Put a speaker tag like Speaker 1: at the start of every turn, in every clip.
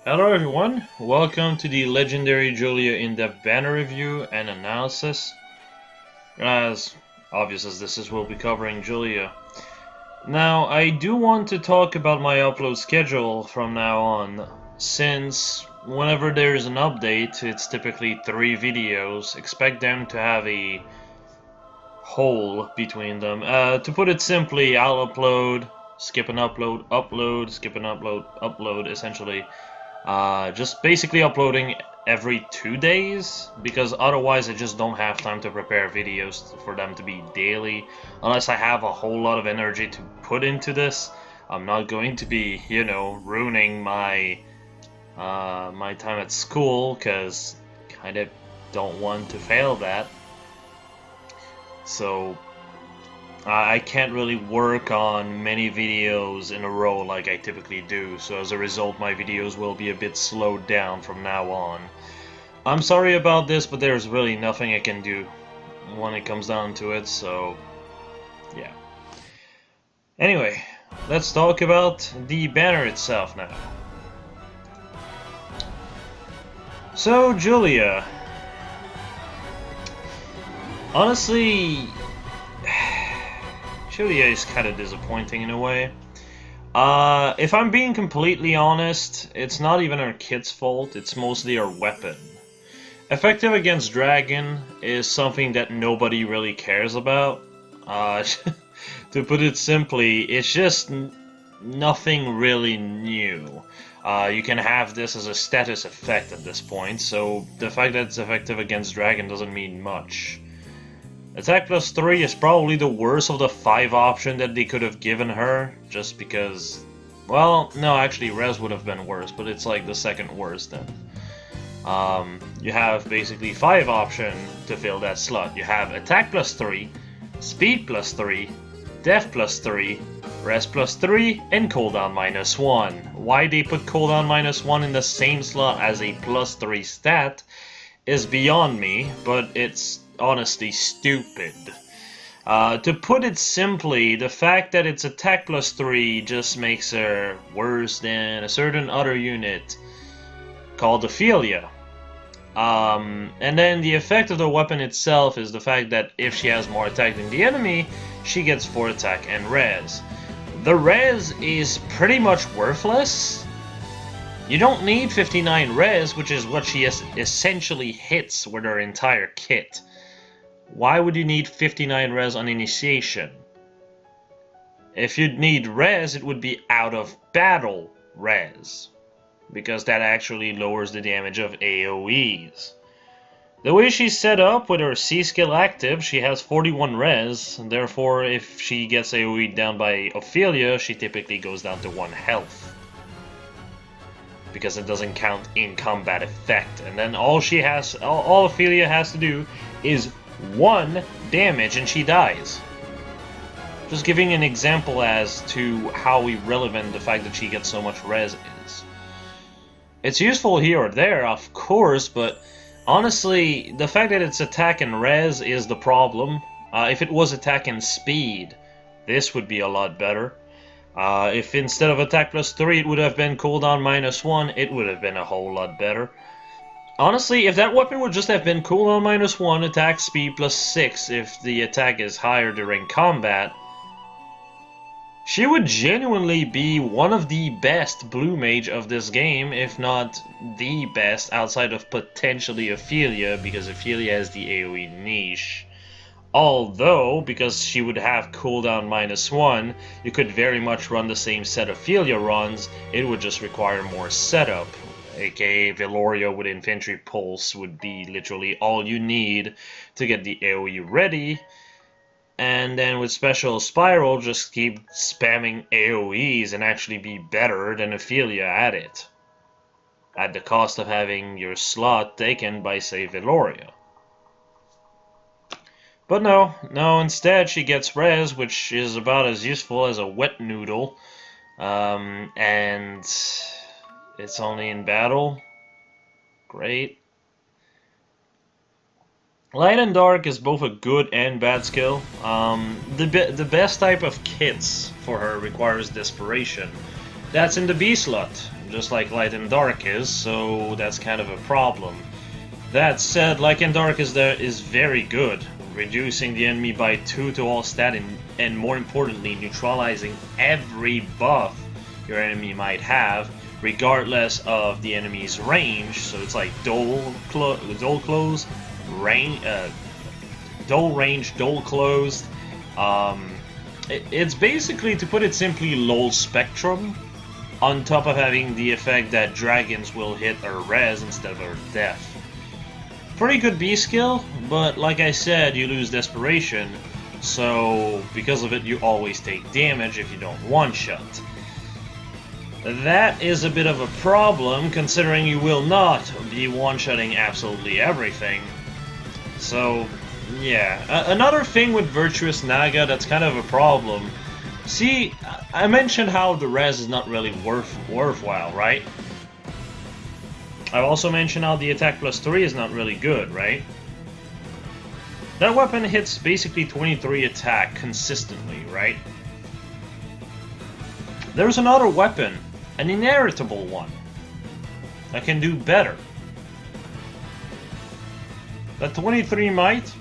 Speaker 1: Hello everyone, welcome to the legendary Julia in-depth banner review and analysis. As obvious as this is, we'll be covering Julia. Now, I do want to talk about my upload schedule from now on, since whenever there's an update, it's typically 3 videos. Expect them to have a hole between them. To put it simply, I'll upload, skip an upload, upload, skip an upload, upload, essentially. Just basically uploading every 2 days, because otherwise I just don't have time to prepare videos for them to be daily. Unless I have a whole lot of energy to put into this, I'm not going to be, ruining my my time at school, because kind of don't want to fail that. So I can't really work on many videos in a row like I typically do, so as a result my videos will be a bit slowed down from now on. I'm sorry about this, but there's really nothing I can do when it comes down to it, so yeah. Anyway, let's talk about the banner itself now. So, Julia. Honestly, Julia is kind of disappointing in a way. If I'm being completely honest, it's not even her kit's fault, it's mostly her weapon. Effective against Dragon is something that nobody really cares about. To put it simply, it's just nothing really new. You can have this as a status effect at this point, so the fact that it's effective against Dragon doesn't mean much. Attack plus 3 is probably the worst of the 5 option that they could have given her, just because... Well, no, actually, Res would have been worse, but it's like the second worst then. You have basically 5 options to fill that slot. You have Attack plus 3, Speed plus 3, Def plus 3, Res plus 3, and Cooldown minus 1. Why they put Cooldown minus 1 in the same slot as a plus 3 stat is beyond me, but it's honestly stupid. To put it simply, the fact that it's attack plus 3 just makes her worse than a certain other unit called Ophelia. And then the effect of the weapon itself is the fact that if she has more attack than the enemy, she gets 4 attack and res. The res is pretty much worthless. You don't need 59 res, which is what she essentially hits with her entire kit. Why would you need 59 res on initiation? If you'd need res, it would be out of battle res, because that actually lowers the damage of AoEs. The way she's set up with her C skill active, she has 41 res, and therefore if she gets AoE down by Ophelia, she typically goes down to 1 health. Because it doesn't count in combat effect, and then all Ophelia has to do is 1 damage and she dies. Just giving an example as to how irrelevant the fact that she gets so much res is. It's useful here or there, of course, but honestly, the fact that it's attack and res is the problem. If it was attack and speed, this would be a lot better. If instead of attack plus 3 it would have been cooldown minus 1, it would have been a whole lot better. Honestly, if that weapon would just have been cooldown minus 1, attack speed plus 6 if the attack is higher during combat, she would genuinely be one of the best blue mage of this game, if not the best, outside of potentially Ophelia, because Ophelia has the AoE niche. Although, because she would have cooldown minus 1, you could very much run the same set Ophelia runs, it would just require more setup. AKA Veloria with Infantry Pulse would be literally all you need to get the AoE ready. And then with Special Spiral, just keep spamming AoEs and actually be better than Ophelia at it. At the cost of having your slot taken by, say, Veloria. But no, instead she gets res, which is about as useful as a wet noodle. And it's only in battle. Great. Light and Dark is both a good and bad skill. The best type of kits for her requires Desperation. That's in the B slot. just like Light and Dark is, so that's kind of a problem. That said, Light and Dark is very good, reducing the enemy by 2 to all stat and more importantly, neutralizing every buff your enemy might have, regardless of the enemy's range. So it's like dull close, dull range, dull closed. It's basically, to put it simply, low spectrum, on top of having the effect that dragons will hit a res instead of a def. Pretty good B skill, but like I said, you lose desperation, so because of it you always take damage if you don't one-shot. That is a bit of a problem, considering you will not be one-shotting absolutely everything. So, yeah. Another thing with Virtuous Naga that's kind of a problem. See, I mentioned how the res is not really worthwhile, right? I've also mentioned how the attack plus 3 is not really good, right? That weapon hits basically 23 attack consistently, right? There's another weapon, an inheritable one, that can do better. That 23 might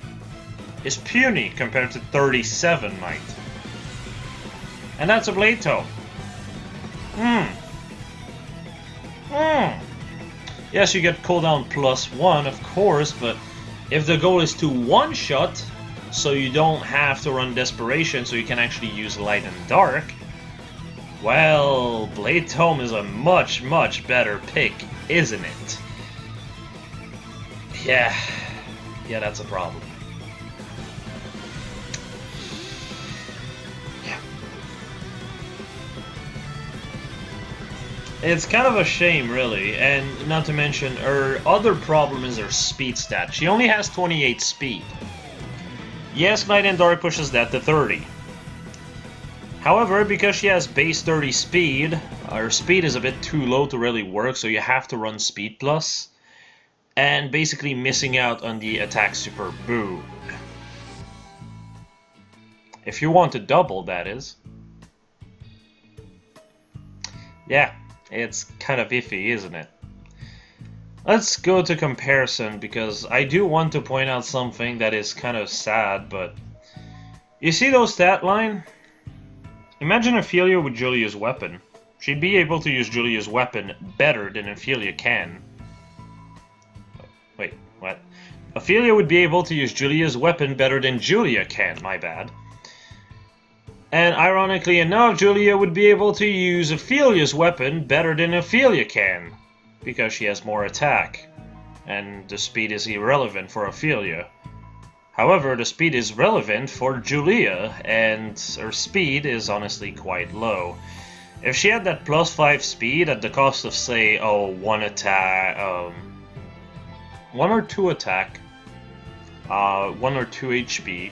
Speaker 1: is puny compared to 37 might. And that's a Blade Tome. Yes, you get cooldown plus 1, of course, but if the goal is to one-shot, so you don't have to run Desperation, so you can actually use Light and Dark, well, Blade Tome is a much, much better pick, isn't it? Yeah, that's a problem. It's kind of a shame, really, and not to mention, her other problem is her speed stat. She only has 28 speed. Yes, Light and Dark pushes that to 30. However, because she has base 30 speed, her speed is a bit too low to really work, so you have to run Speed Plus, and basically missing out on the attack super boon. If you want to double, that is. Yeah. It's kind of iffy, isn't it? Let's go to comparison, because I do want to point out something that is kind of sad, but... You see those stat line? Imagine Ophelia with Julia's weapon. She'd be able to use Julia's weapon better than Ophelia can. Wait, what? Ophelia would be able to use Julia's weapon better than Julia can, my bad. And ironically enough, Julia would be able to use Ophelia's weapon better than Ophelia can, because she has more attack, and the speed is irrelevant for Ophelia. However, the speed is relevant for Julia, and her speed is honestly quite low. If she had that plus 5 speed at the cost of, say, 1 attack, 1 or 2 attack, 1 or 2 HP,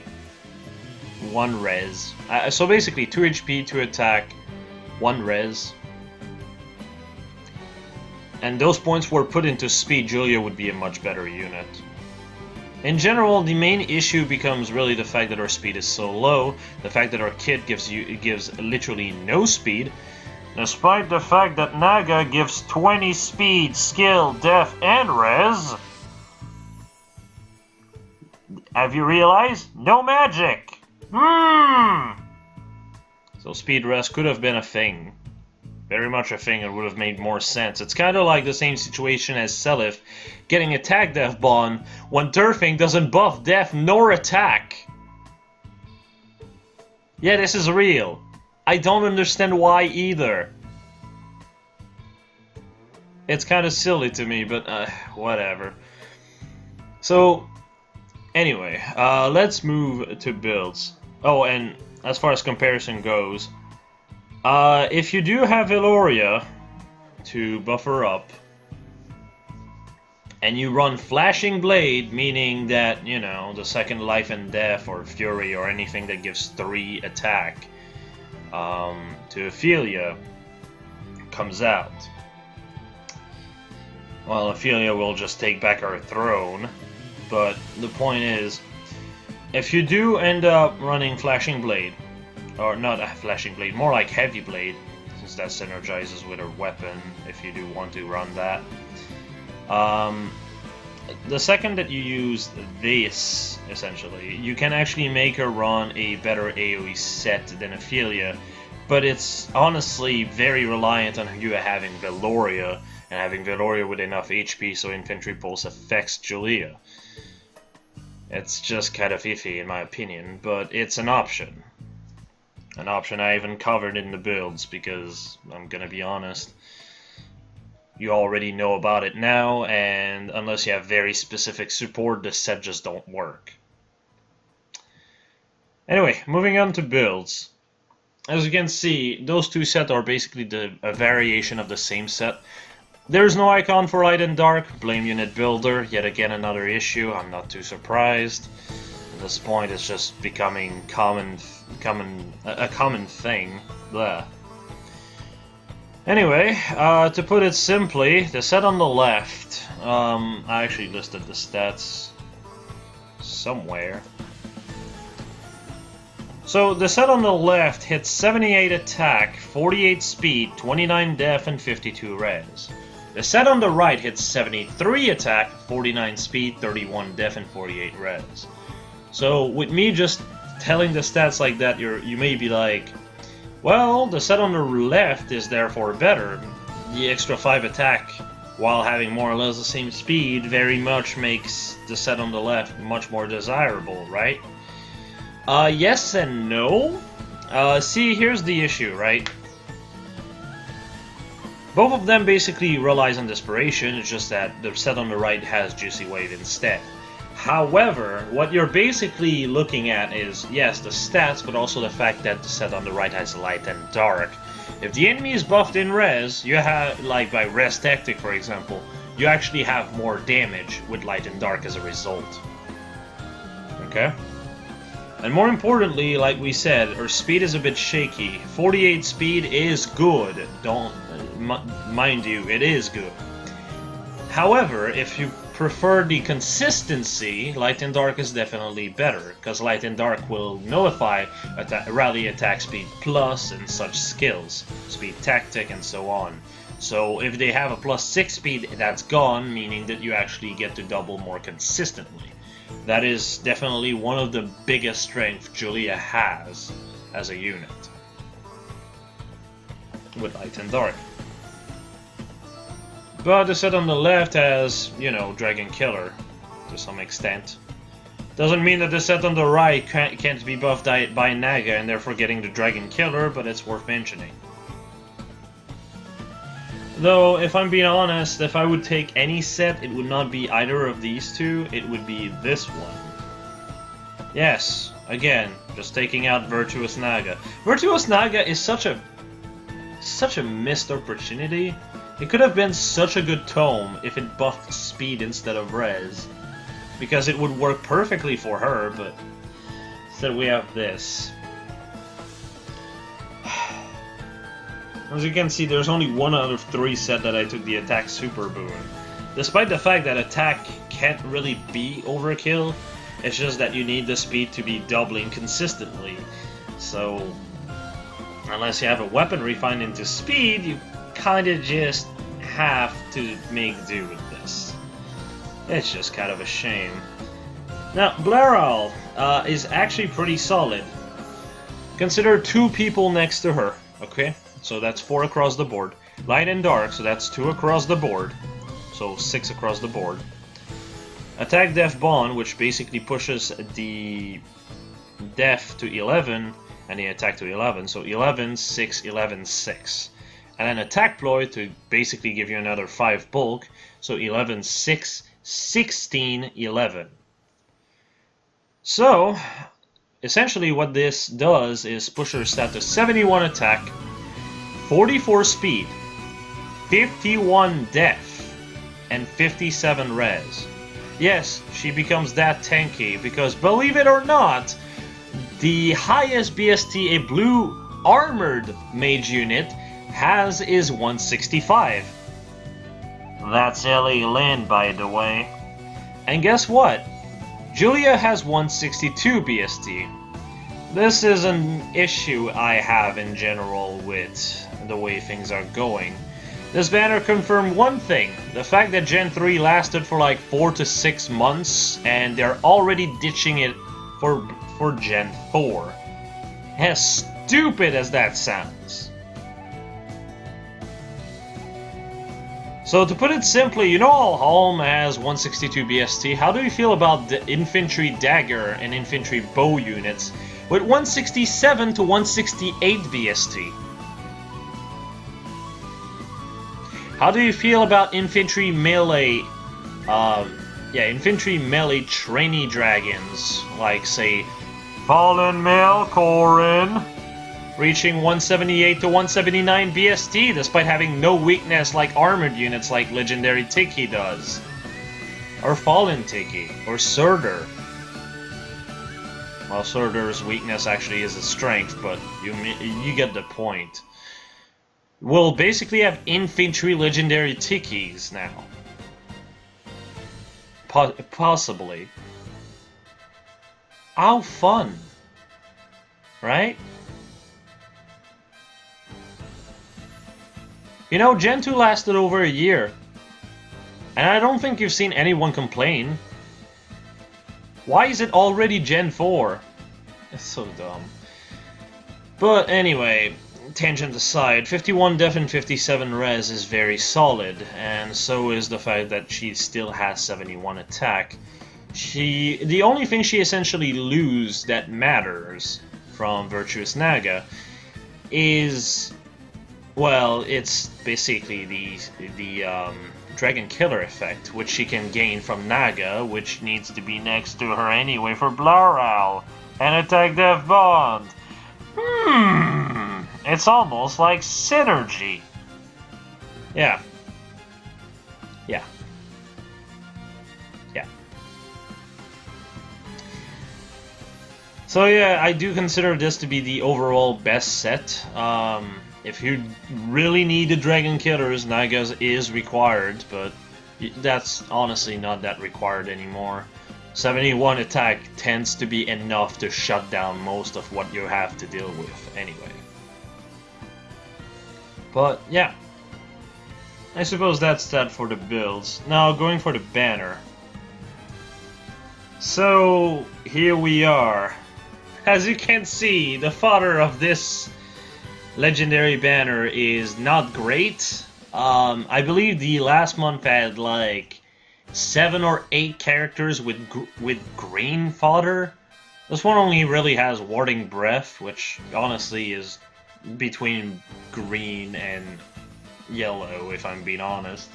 Speaker 1: 1 res. So basically 2 HP, 2 attack, 1 res. And those points were put into speed, Julia would be a much better unit. In general, the main issue becomes really the fact that her speed is so low, the fact that her kit gives literally no speed, despite the fact that Naga gives 20 speed, skill, def, and res. Have you realized? No magic! So speed rest could have been a thing. Very much a thing, it would have made more sense. It's kind of like the same situation as Seliph getting attack def bond when turfing doesn't buff def nor attack. Yeah, this is real. I don't understand why either. It's kind of silly to me, but whatever. So, anyway, let's move to builds. Oh, and as far as comparison goes, if you do have Eloria to buffer up, and you run Flashing Blade, meaning that, you know, the second Life and Death or Fury or anything that gives 3 attack to Ophelia comes out. Well, Ophelia will just take back her throne, but the point is, if you do end up running Flashing Blade, or not a Flashing Blade, more like Heavy Blade, since since that synergizes with her weapon if you do want to run that. The second that you use this, essentially, you can actually make her run a better AoE set than Ophelia, but it's honestly very reliant on you having Veloria, and having Veloria with enough HP so Infantry Pulse affects Julia. It's just kind of iffy in my opinion, but it's an option. An option I even covered in the builds, because I'm gonna be honest, you already know about it now, and unless you have very specific support, the set just don't work. Anyway, moving on to builds. As you can see, those two sets are basically a variation of the same set. There's no icon for Light and Dark, blame Unit Builder, yet again another issue, I'm not too surprised. At this point it's just becoming a common thing. Blah. Anyway, to put it simply, the set on the left, I actually listed the stats somewhere. So the set on the left hits 78 attack, 48 speed, 29 def, and 52 res. The set on the right hits 73 attack, 49 speed, 31 def, and 48 res. So with me just telling the stats like that, you may be like, well, the set on the left is therefore better. The extra 5 attack, while having more or less the same speed, very much makes the set on the left much more desirable, right? Yes and no. See, here's the issue, right? Both of them basically relies on Desperation, it's just that the set on the right has Juicy Wave instead. However, what you're basically looking at is, yes, the stats, but also the fact that the set on the right has Light and Dark. If the enemy is buffed in res, you have, like by res tactic for example, you actually have more damage with Light and Dark as a result. Okay? And more importantly, like we said, her speed is a bit shaky. 48 speed is good, mind you, it is good. However, if you prefer the consistency, Light and Dark is definitely better, because Light and Dark will nullify rally attack speed plus and such skills, speed tactic and so on. So if they have a +6 speed, that's gone, meaning that you actually get to double more consistently. That is definitely one of the biggest strengths Julia has as a unit with Light and Dark. But the set on the left has, you know, Dragon Killer to some extent. Doesn't mean that the set on the right can't be buffed by Naga and therefore getting the Dragon Killer, but it's worth mentioning. Though, if I'm being honest, if I would take any set, it would not be either of these two, it would be this one. Yes, again, just taking out Virtuous Naga. Virtuous Naga is such a missed opportunity. It could have been such a good tome if it buffed speed instead of res, because it would work perfectly for her, but instead we have this. As you can see, there's only one out of 3 set that I took the attack super boon. Despite the fact that attack can't really be overkill, it's just that you need the speed to be doubling consistently. So, unless you have a weapon refined into speed, you kinda just have to make do with this. It's just kind of a shame. Now, Blairal is actually pretty solid. Consider 2 people next to her, okay? So that's 4 across the board. Light and Dark, so that's 2 across the board. So 6 across the board. Attack Def Bond, which basically pushes the Def to 11 and the attack to 11. So 11, 6, 11, 6. And then Attack Ploy to basically give you another 5 bulk. So 11, 6, 16, 11. So, essentially what this does is push her stat to 71 attack, 44 speed, 51 def, and 57 res. Yes, she becomes that tanky because, believe it or not, the highest BST a blue armored mage unit has is 165. That's Ellie Lynn, by the way. And guess what? Julia has 162 BST. This is an issue I have in general with the way things are going. This banner confirmed one thing, the fact that Gen 3 lasted for like 4 to 6 months, and they're already ditching it for Gen 4. As stupid as that sounds. So to put it simply, you know how Helm has 162 BST? How do you feel about the infantry dagger and infantry bow units with 167 to 168 BST? How do you feel about infantry melee, infantry melee trainee dragons, like say, Fallen Melkorin, reaching 178 to 179 BST despite having no weakness like armored units like Legendary Tiki does, or Fallen Tiki, or Surtur. Well, Surtur's weakness actually is a strength, but you get the point. We'll basically have infantry legendary Tikis now. Possibly. How fun. Right? You know, Gen 2 lasted over a year. And I don't think you've seen anyone complain. Why is it already Gen 4? It's so dumb. But anyway, tangent aside, 51 def and 57 res is very solid, and so is the fact that she still has 71 attack. The only thing she essentially loses that matters from Virtuous Naga is, well, it's basically the Dragon Killer effect, which she can gain from Naga, which needs to be next to her anyway for Blaral, and attack Def Bond. It's almost like synergy. Yeah. So yeah, I do consider this to be the overall best set. If you really need the Dragon Killers, Naga is required, but that's honestly not that required anymore. 71 attack tends to be enough to shut down most of what you have to deal with anyway. But yeah, I suppose that's that for the builds. Now going for the banner. So here we are. As you can see, the fodder of this legendary banner is not great. I believe the last month had like 7 or 8 characters with green fodder. This one only really has Warding Breath, which honestly is between green and yellow, if I'm being honest.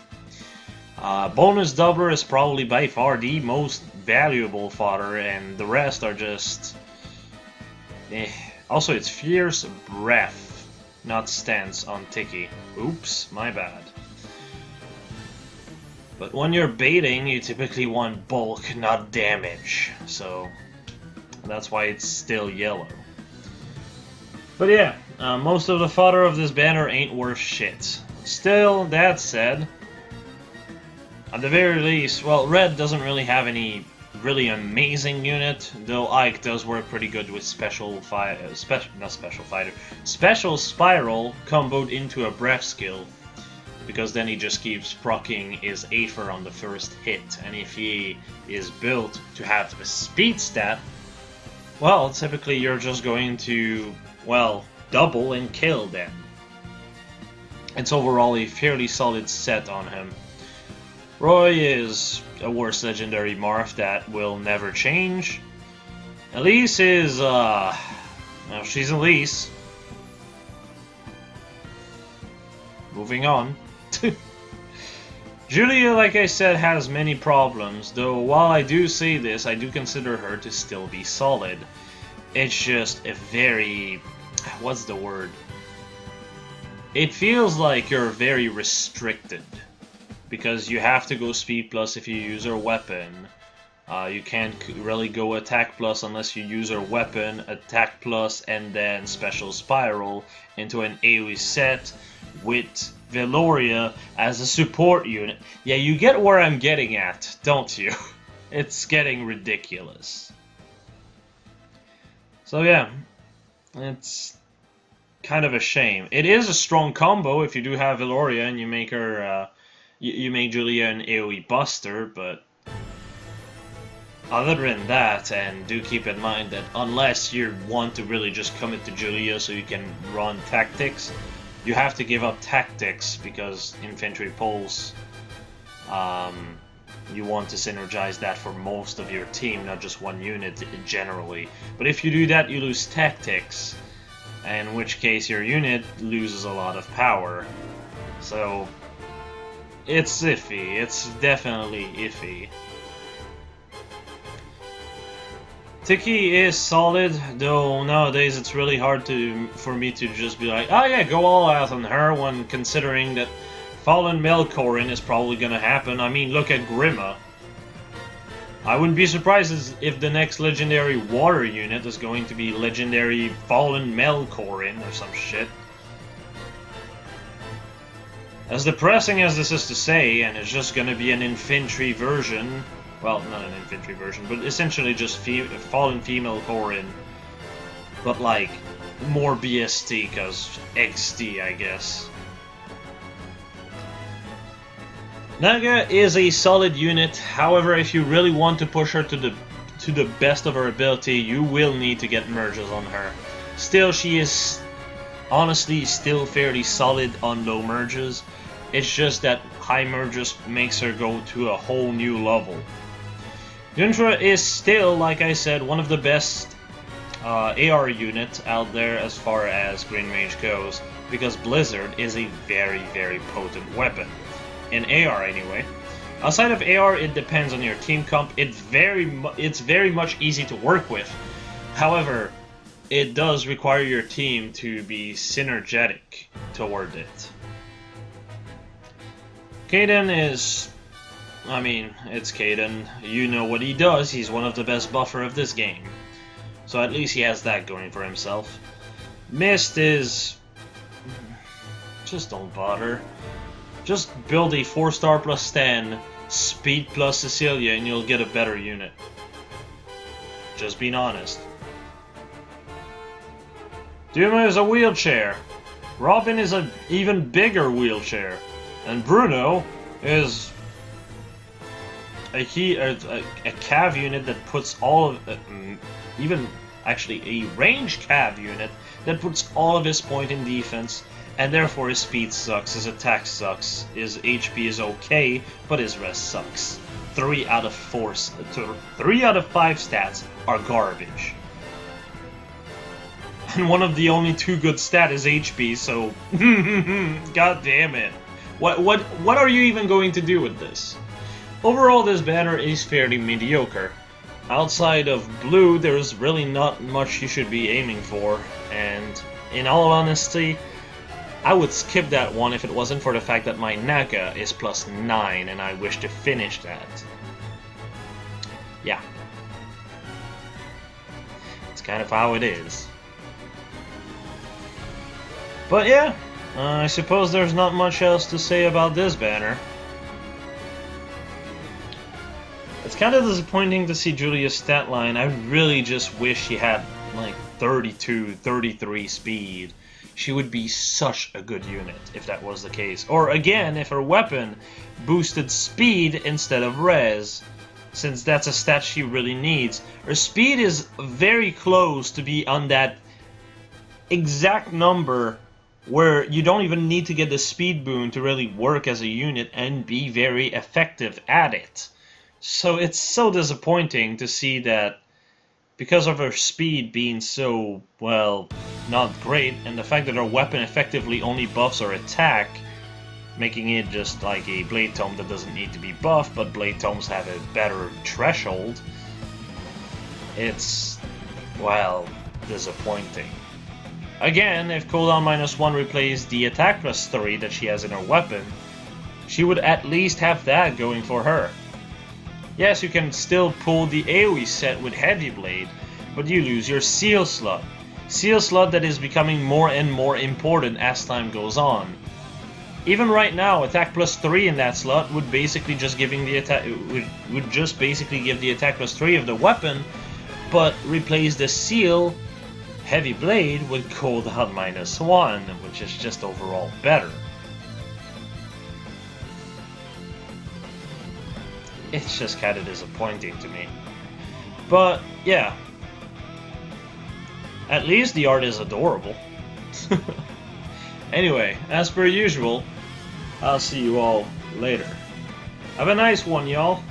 Speaker 1: Bonus Doubler is probably by far the most valuable fodder, and the rest are just... Also, it's Fierce Breath, not Stance on Tiki. Oops, my bad. But when you're baiting, you typically want bulk, not damage, so that's why it's still yellow. But yeah, most of the fodder of this banner ain't worth shit. Still, that said, at the very least, well, red doesn't really have any really amazing unit, though Ike does work pretty good with Special Spiral comboed into a Breath skill, because then he just keeps proccing his Aether on the first hit, and if he is built to have the speed stat, well, typically you're just going to, well, double and kill them. It's overall a fairly solid set on him. Roy is a worse legendary morph that will never change. Elise is, well, she's Elise. Moving on. Julia, like I said, has many problems, though while I do say this, I do consider her to still be solid. It's just a very... what's the word? It feels like you're very restricted, because you have to go speed plus if you use her weapon. You can't really go attack plus unless you use her weapon, attack plus, and then special spiral into an AoE set with Veloria as a support unit. Yeah, you get where I'm getting at, don't you? It's getting ridiculous. So yeah, it's kind of a shame. It is a strong combo if you do have Eloria and you make her, you make Julia an AoE buster, but other than that, and do keep in mind that unless you want to really just commit to Julia so you can run tactics, you have to give up tactics because infantry pulse, you want to synergize that for most of your team, not just one unit generally. But if you do that, you lose tactics, in which case your unit loses a lot of power. So it's iffy. It's definitely iffy. Tiki is solid, though nowadays it's really hard for me to just be like, oh yeah, go all out on her, when considering that Fallen Melkorin is probably gonna happen. I mean, look at Grima. I wouldn't be surprised if the next legendary water unit is going to be legendary Fallen Melkorin or some shit. As depressing as this is to say, and it's just gonna be an infantry version, well, not an infantry version, but essentially just Fallen Female Corin, but like more BST, cause XD, I guess. Naga is a solid unit. However, if you really want to push her to the best of her ability, you will need to get merges on her. Still, she is honestly still fairly solid on low merges. It's just that high merges makes her go to a whole new level. Yuntra is still, like I said, one of the best AR units out there as far as Green Mage goes, because Blizzard is a very, very potent weapon. In AR, anyway. Outside of AR, it depends on your team comp. It's very much easy to work with. However, it does require your team to be synergetic toward it. Kaden is... I mean, it's Kaden. You know what he does. He's one of the best buffer of this game. So at least he has that going for himself. Mist is... just don't bother. Just build a 4-star plus 10, speed plus Cecilia, and you'll get a better unit. Just being honest. Duma is a wheelchair. Robin is an even bigger wheelchair. And Bruno is a cav unit that puts all of... even actually a range cav unit that puts all of his point in defense, and therefore his speed sucks, his attack sucks, his HP is okay, but his rest sucks. 3 out of 5 stats are garbage. And one of the only 2 good stats is HP, so god damn it. What are you even going to do with this? Overall, this banner is fairly mediocre. Outside of blue, there's really not much you should be aiming for, and in all honesty, I would skip that one if it wasn't for the fact that my Naga is plus 9 and I wish to finish that. Yeah. It's kind of how it is. But yeah, I suppose there's not much else to say about this banner. It's kind of disappointing to see Julia's stat line. I really just wish she had like 32, 33 speed. She would be such a good unit if that was the case. Or again, if her weapon boosted speed instead of res, since that's a stat she really needs. Her speed is very close to be on that exact number where you don't even need to get the speed boon to really work as a unit and be very effective at it. So it's so disappointing to see that because of her speed being so, well, not great, and the fact that her weapon effectively only buffs her attack, making it just like a Blade Tome that doesn't need to be buffed, but Blade Tomes have a better threshold, it's, well, disappointing. Again, if cooldown -1 replaced the attack +3 that she has in her weapon, she would at least have that going for her. Yes, you can still pull the AoE set with Heavy Blade, but you lose your Seal slot. Seal slot that is becoming more and more important as time goes on. Even right now, attack +3 in that slot would basically just giving the attack would just basically give the attack +3 of the weapon, but replace the seal Heavy Blade would go down -1, which is just overall better. It's just kind of disappointing to me. But, yeah. At least the art is adorable. Anyway, as per usual, I'll see you all later. Have a nice one, y'all.